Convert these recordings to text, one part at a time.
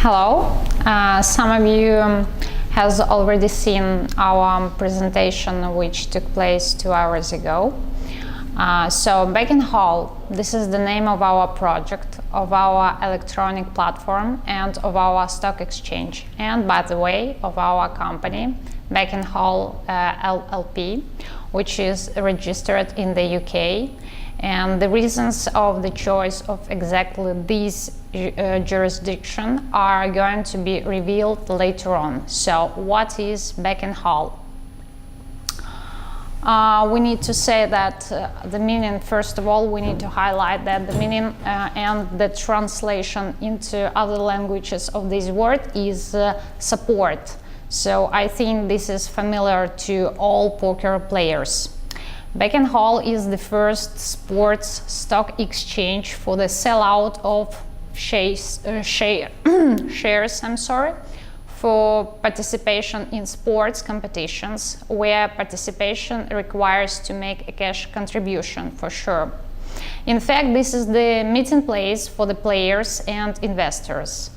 Hello, some of you has already seen our presentation which took place 2 hours ago. So BackingHall, this is the name of our project, of our electronic platform and of our stock exchange, and by the way of our company BackingHall LLP, which is registered in the UK. And the reasons of the choice of exactly this jurisdiction are going to be revealed later on. So what is BackingHall? We need to say that the meaning, first of all, we need to highlight that the meaning and the translation into other languages of this word is support. So I think this is familiar to all poker players. BackingHall is the first sports stock exchange for the sellout of shares for participation in sports competitions where participation requires to make a cash contribution, for sure. In fact, this is the meeting place for the players and investors.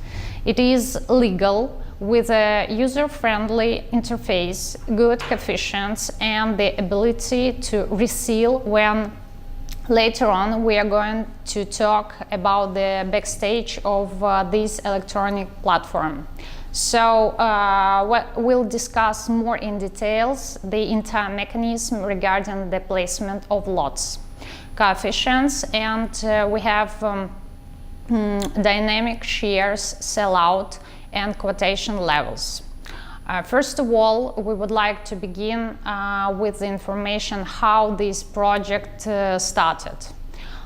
It is legal, with a user-friendly interface, good coefficients, and the ability to reseal when later on we are going to talk about the backstage of this electronic platform. So we'll discuss more in details the entire mechanism regarding the placement of lots, coefficients, and we have dynamic shares sellout and quotation levels. First of all, we would like to begin with the information how this project started.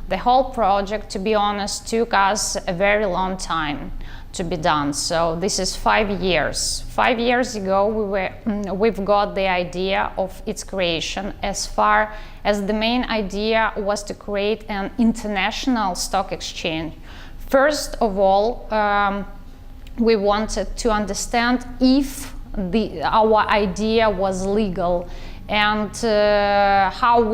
The whole project, to be honest, took us a very long time to be done. So this is 5 years. 5 years ago, we've got the idea of its creation, as far as the main idea was to create an international stock exchange. First of all, we wanted to understand if our idea was legal and how it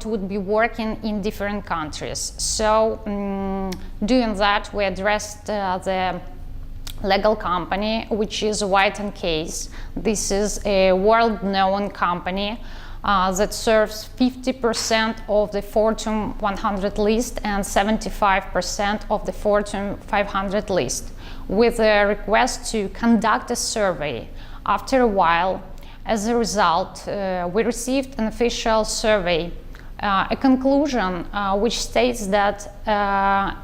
would be working in different countries. So doing that, we addressed the legal company, which is White & Case. This is a world-known company that serves 50% of the Fortune 100 list and 75% of the Fortune 500 list, with a request to conduct a survey. After a while, as a result, we received an official survey, a conclusion which states that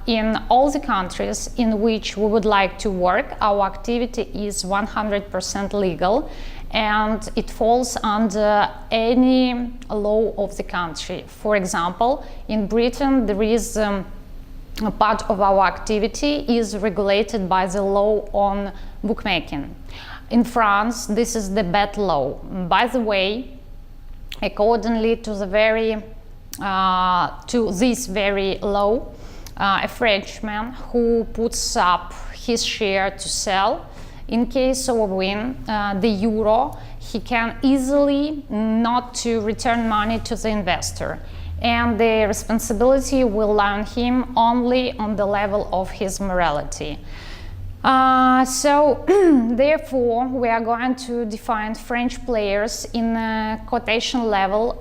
in all the countries in which we would like to work, our activity is 100% legal, and it falls under any law of the country. For example, in Britain, there is a part of our activity is regulated by the law on bookmaking. In France, this is the bet law. By the way, accordingly to this very law, a Frenchman who puts up his share to sell, in case of a win, the euro, he can easily not to return money to the investor, and the responsibility will lie on him only on the level of his morality. So therefore, we are going to define French players in a quotation level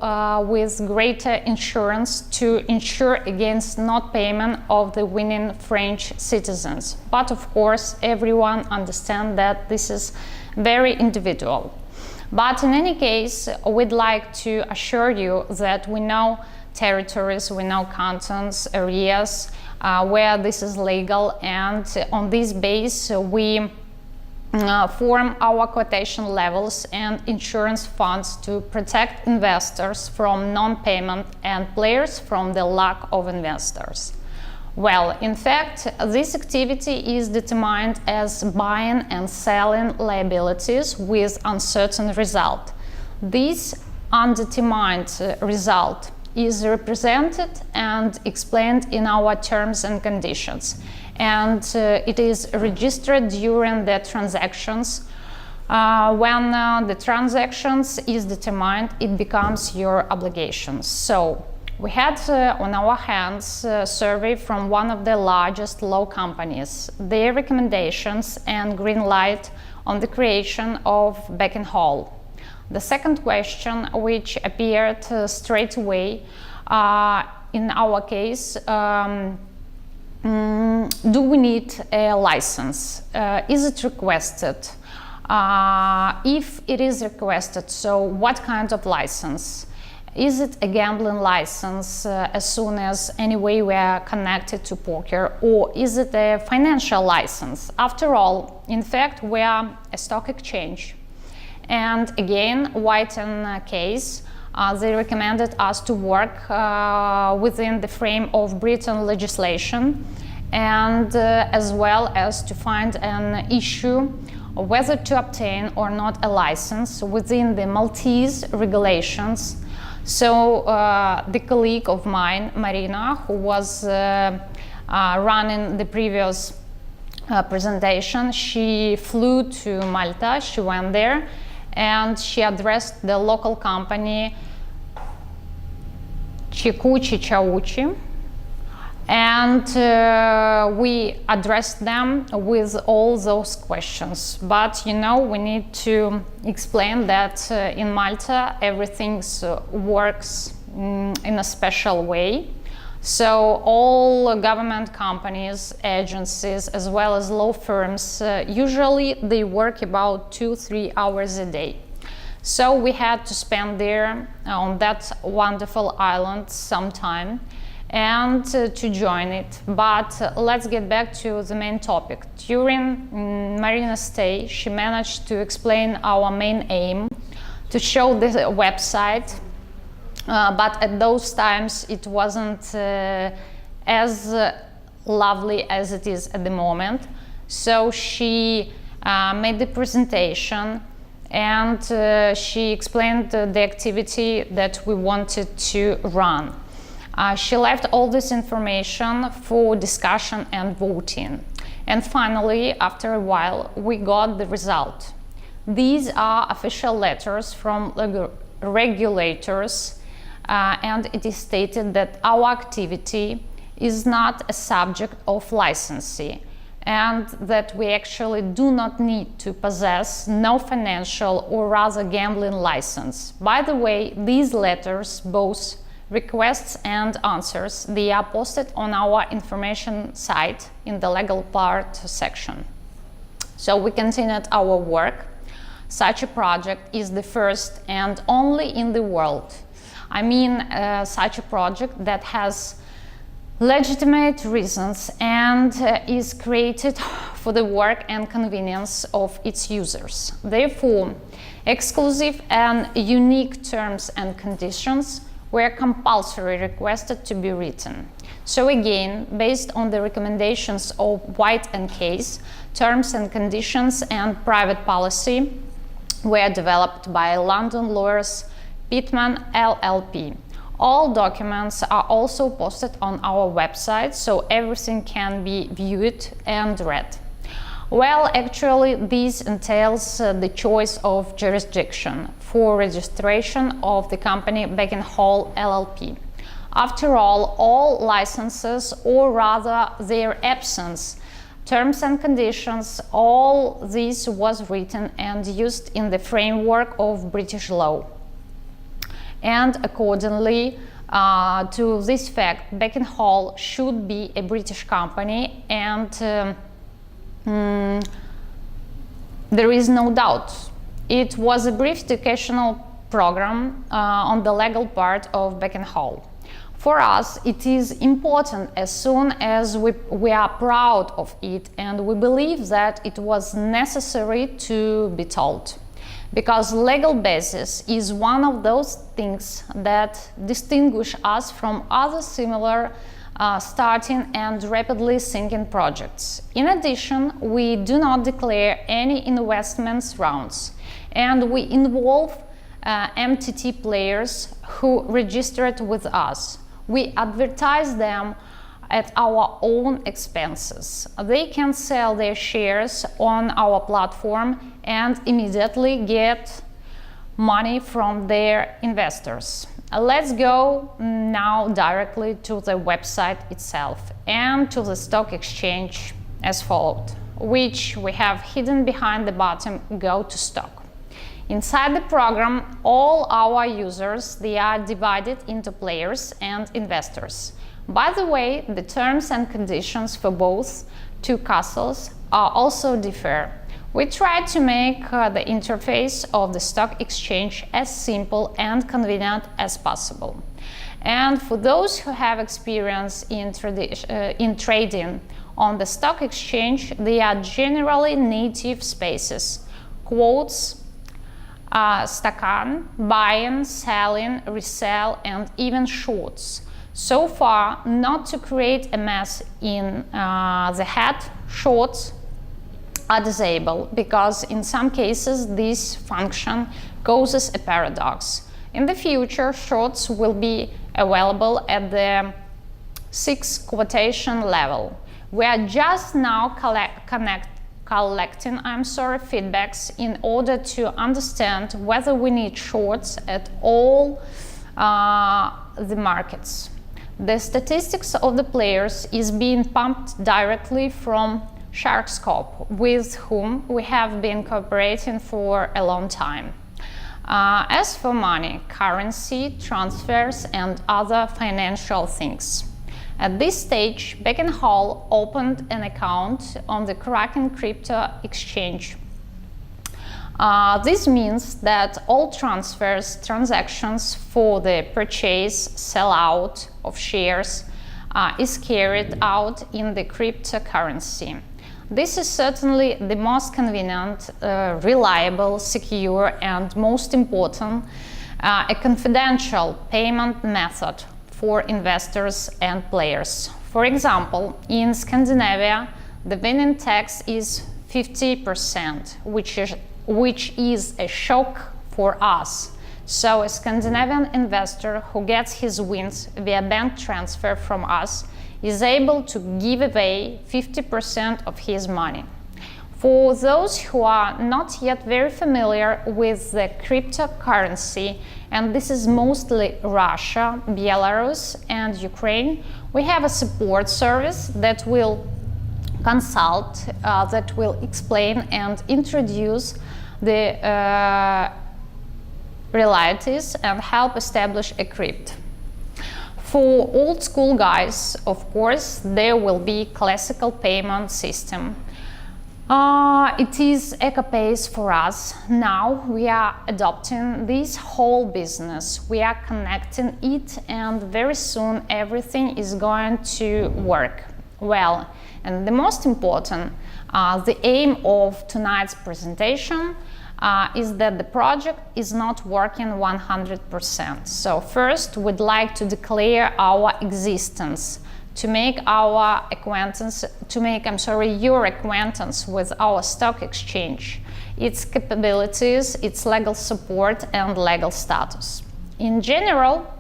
with greater insurance to ensure against not payment of the winning French citizens. But of course, everyone understands that this is very individual. But in any case, we'd like to assure you that we know territories, we know cantons, areas where this is legal, and on this base we form our quotation levels and insurance funds to protect investors from non-payment and players from the lack of investors. Well, in fact, this activity is determined as buying and selling liabilities with uncertain result. This undetermined result is represented and explained in our terms and conditions, and it is registered during the transactions. When the transactions is determined, it becomes your obligations. So We had on our hands a survey from one of the largest law companies, their recommendations and green light on the creation of BackingHall. The second question, which appeared straight away in our case, do we need a license? Is it requested? If it is requested, so what kind of license? Is it a gambling license as soon as anyway we are connected to poker, or is it a financial license? After all, in fact, we are a stock exchange. And again, Whiten case, they recommended us to work within the frame of Britain legislation, and as well as to find an issue whether to obtain or not a license within the Maltese regulations. So the colleague of mine, Marina, who was running the previous presentation, she flew to Malta, she went there, and she addressed the local company Chikuchi Chauchi, and we addressed them with all those questions. But you know, we need to explain that in Malta everything works in a special way. So all government companies, agencies, as well as law firms, usually they work about 2-3 hours a day. So we had to spend there on that wonderful island some time and to join it. But let's get back to the main topic. During Marina's stay, she managed to explain our main aim, to show the website, but at those times it wasn't as lovely as it is at the moment. So she made the presentation, and she explained the activity that we wanted to run. She left all this information for discussion and voting. And finally, after a while, we got the result. These are official letters from regulators, and it is stated that our activity is not a subject of licensing, and that we actually do not need to possess no financial or rather gambling license. By the way, these letters, both requests and answers, they are posted on our information site in the legal part section. So we continued our work. Such a project is the first and only in the world. I mean, such a project that has legitimate reasons and is created for the work and convenience of its users. Therefore, exclusive and unique terms and conditions were compulsory requested to be written. So again, based on the recommendations of White and Case, terms and conditions and private policy were developed by London lawyers Pittman LLP. All documents are also posted on our website, so everything can be viewed and read. Well, actually, this entails the choice of jurisdiction for registration of the company BackingHall LLP. After all licenses, or rather their absence, terms and conditions, all this was written and used in the framework of British law. And accordingly to this fact, BackingHall should be a British company, and there is no doubt. It was a brief educational program on the legal part of BackingHall. For us, it is important as soon as we are proud of it, and we believe that it was necessary to be told. Because legal basis is one of those things that distinguish us from other similar starting and rapidly sinking projects. In addition, we do not declare any investments rounds, and we involve MTT players who registered with us. We advertise them at our own expenses. They can sell their shares on our platform and immediately get money from their investors. Let's go now directly to the website itself and to the stock exchange as followed, which we have hidden behind the button Go to Stock. Inside the program, all our users, they are divided into players and investors. By the way, the terms and conditions for both two castles are also differ. We try to make the interface of the stock exchange as simple and convenient as possible. And for those who have experience in trading on the stock exchange, they are generally native spaces, quotes, stakan, buying, selling, resell, and even shorts. So far, not to create a mess in the head, shorts are disabled because in some cases this function causes a paradox. In the future, shorts will be available at the 6 quotation level. We are just now collecting feedbacks in order to understand whether we need shorts at all the markets. The statistics of the players is being pumped directly from Sharkscope, with whom we have been cooperating for a long time. As for money, currency, transfers, and other financial things. At this stage, BackingHall opened an account on the Kraken crypto exchange. This means that all transactions for the purchase, sellout of shares is carried out in the cryptocurrency. This is certainly the most convenient, reliable, secure, and most important, a confidential payment method for investors and players. For example, in Scandinavia, the winning tax is 50%, which is a shock for us. So a Scandinavian investor who gets his wins via bank transfer from us is able to give away 50% of his money. For those who are not yet very familiar with the cryptocurrency, and this is mostly Russia, Belarus, and Ukraine, we have a support service that will consult, that will explain and introduce the realities and help establish a crypt. For old school guys, of course, there will be classical payment system. It is EcoPace for us. Now we are adopting this whole business. We are connecting it, and very soon everything is going to work well. And the most important, the aim of tonight's presentation is that the project is not working 100%. So first, we'd like to declare our existence, to make your acquaintance with our stock exchange, its capabilities, its legal support, and legal status. In general,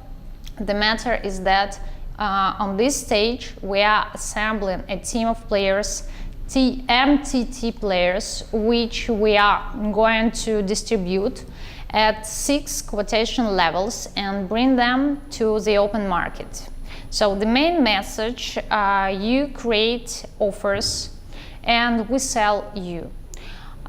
the matter is that on this stage, we are assembling a team of players, MTT players, which we are going to distribute at 6 quotation levels and bring them to the open market. So the main message, you create offers and we sell you.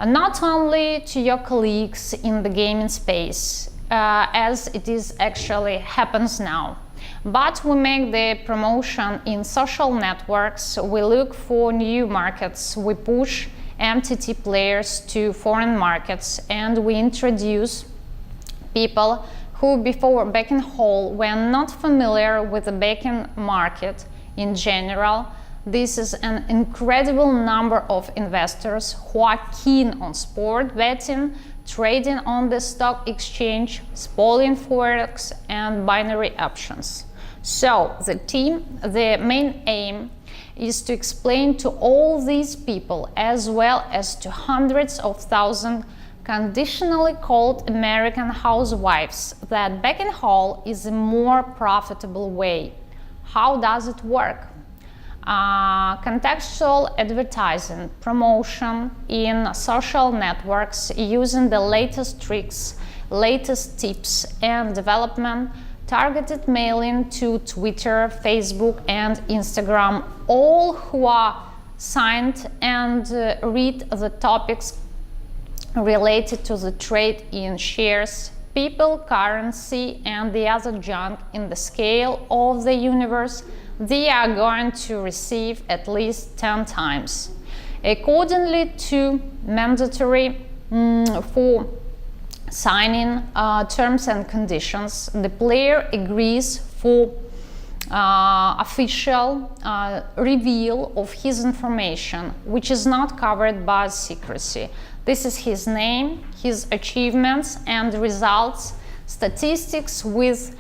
Not only to your colleagues in the gaming space, as it is actually happens now, but we make the promotion in social networks, we look for new markets, we push MTT players to foreign markets, and we introduce people who before BackingHall were not familiar with the backing market in general. This is an incredible number of investors who are keen on sport betting, trading on the stock exchange, spotting forex, and binary options. So the main aim is to explain to all these people, as well as to hundreds of thousands conditionally called American housewives, that BackingHall is a more profitable way. How does it work? Contextual advertising, promotion in social networks using the latest tricks, latest tips and development targeted mailing to Twitter, Facebook, and Instagram. All who are signed and read the topics related to the trade in shares, people, currency, and the other junk in the scale of the universe, they are going to receive at least 10 times. Accordingly to mandatory for signing terms and conditions, the player agrees for official reveal of his information, which is not covered by secrecy. This is his name, his achievements and results, statistics with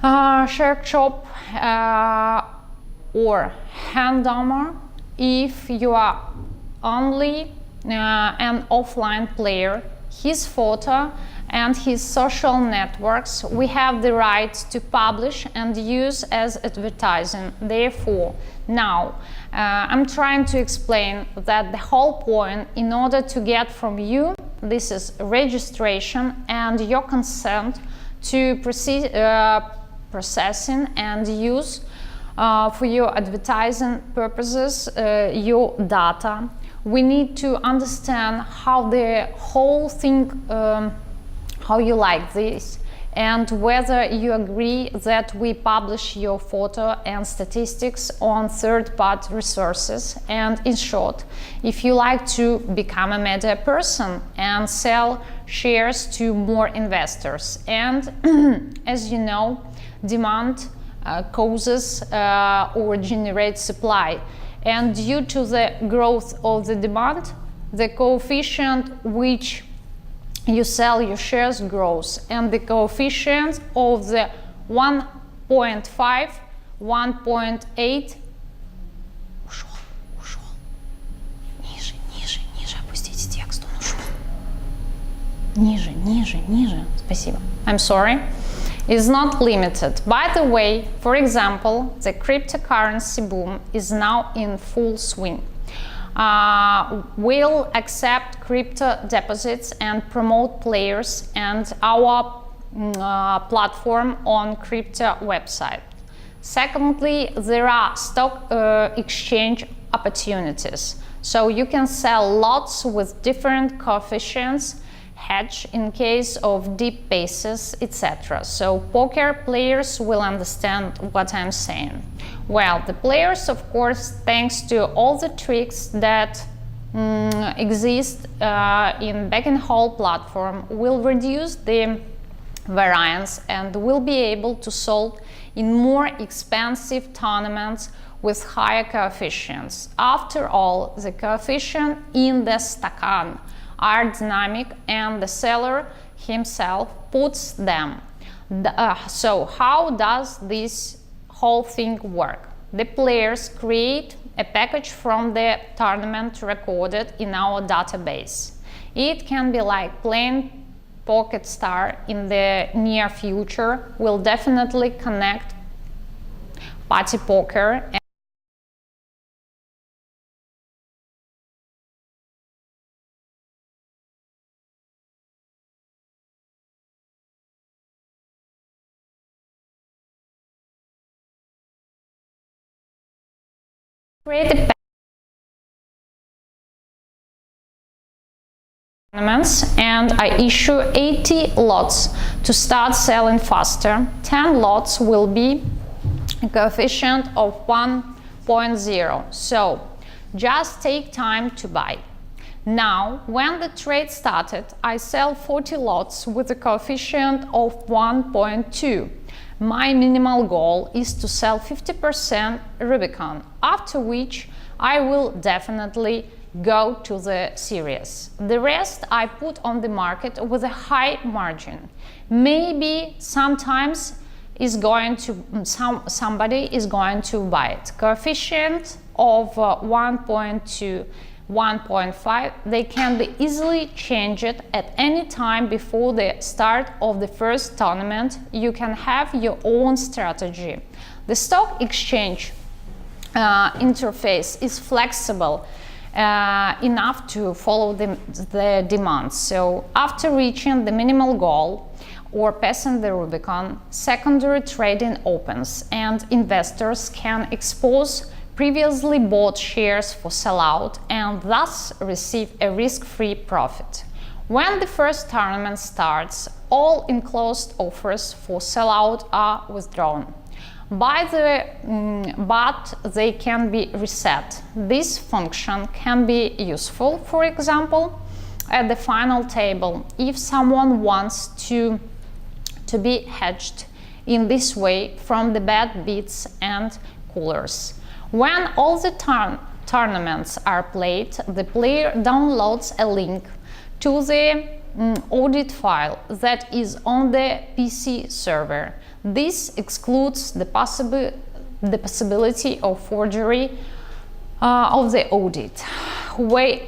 share shop or handhammer. If you are only an offline player, his photo and his social networks we have the right to publish and use as advertising. Therefore, now I'm trying to explain that the whole point in order to get from you, this is registration and your consent to proceed processing and use for your advertising purposes your data. We need to understand how the whole thing, how you like this, and whether you agree that we publish your photo and statistics on third-party resources. And in short, if you like to become a media person and sell shares to more investors. And as you know, demand causes or generates supply. And due to the growth of the demand, the coefficient which you sell your shares grows, and the coefficient of the 1.5, 1.8 Спасибо. I'm sorry. Is not limited. By the way, for example, the cryptocurrency boom is now in full swing. We'll accept crypto deposits and promote players and our platform on crypto website. Secondly, there are stock exchange opportunities. So you can sell lots with different coefficients, hedge in case of deep bases, etc. So poker players will understand what I'm saying. Well, the players, of course, thanks to all the tricks that exist in BackingHall platform, will reduce the variance and will be able to sold in more expensive tournaments with higher coefficients. After all, the coefficient in the stakan are dynamic and the seller himself puts them. So how does this whole thing work? The players create a package from the tournament recorded in our database. It can be like playing Pocket Star in the near future. We'll definitely connect Party Poker and create a tournaments, and I issue 80 lots to start selling faster. 10 lots will be a coefficient of 1.0. So just take time to buy. Now, when the trade started, I sell 40 lots with a coefficient of 1.2. My minimal goal is to sell 50% Rubicon, after which I will definitely go to the series. The rest I put on the market with a high margin. Maybe sometimes somebody is going to buy it. Coefficient of 1.2, 1.5, they can be easily changed at any time before the start of the first tournament. You can have your own strategy. The stock exchange interface is flexible enough to follow the demands. So after reaching the minimal goal or passing the Rubicon, secondary trading opens and investors can expose previously bought shares for sellout and thus receive a risk-free profit. When the first tournament starts, all enclosed offers for sellout are withdrawn. But they can be reset. This function can be useful, for example, at the final table if someone wants to be hedged in this way from the bad bids and coolers. When all the tournaments are played, the player downloads a link to the audit file that is on the PC server. This excludes the possibility of forgery of the audit. We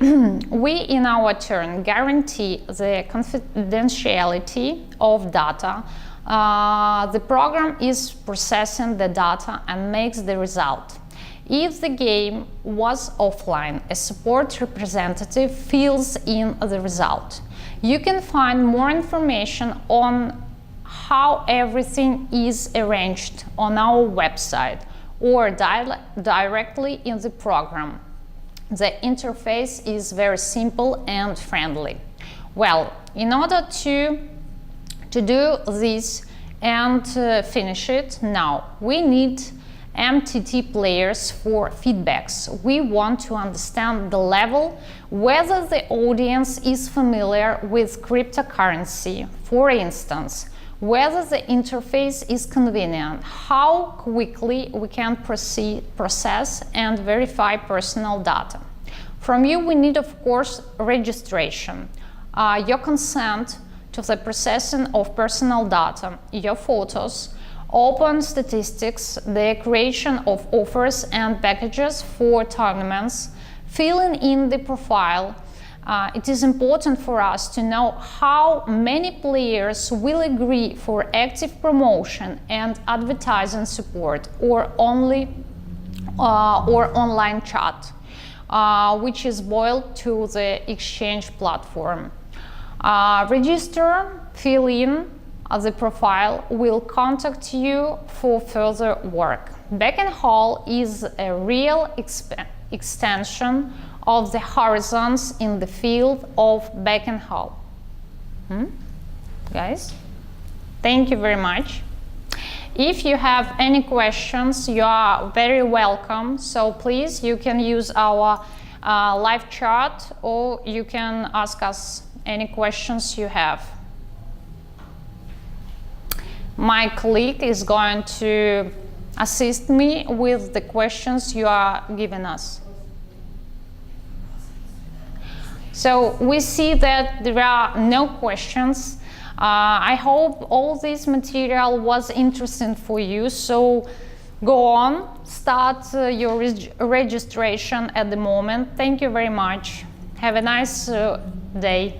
in our turn guarantee the confidentiality of data. The program is processing the data and makes the result. If the game was offline, a support representative fills in the result. You can find more information on how everything is arranged on our website or directly in the program. The interface is very simple and friendly. Well, in order to do this and finish it now, we need MTT players for feedbacks. We want to understand the level, whether the audience is familiar with cryptocurrency, for instance, whether the interface is convenient, how quickly we can process and verify personal data. From you we need, of course, registration, your consent to the processing of personal data, your photos, open statistics, the creation of offers and packages for tournaments, filling in the profile. It is important for us to know how many players will agree for active promotion and advertising support or online chat, which is boiled to the exchange platform. Register, fill in the profile, will contact you for further work. BackingHall is a real extension of the horizons in the field of BackingHall. Guys, thank you very much. If you have any questions, you are very welcome. So please, you can use our live chat or you can ask us any questions you have. My colleague is going to assist me with the questions you are giving us. So we see that there are no questions. I hope all this material was interesting for you. So go on, start your registration at the moment. Thank you very much. Have a nice day.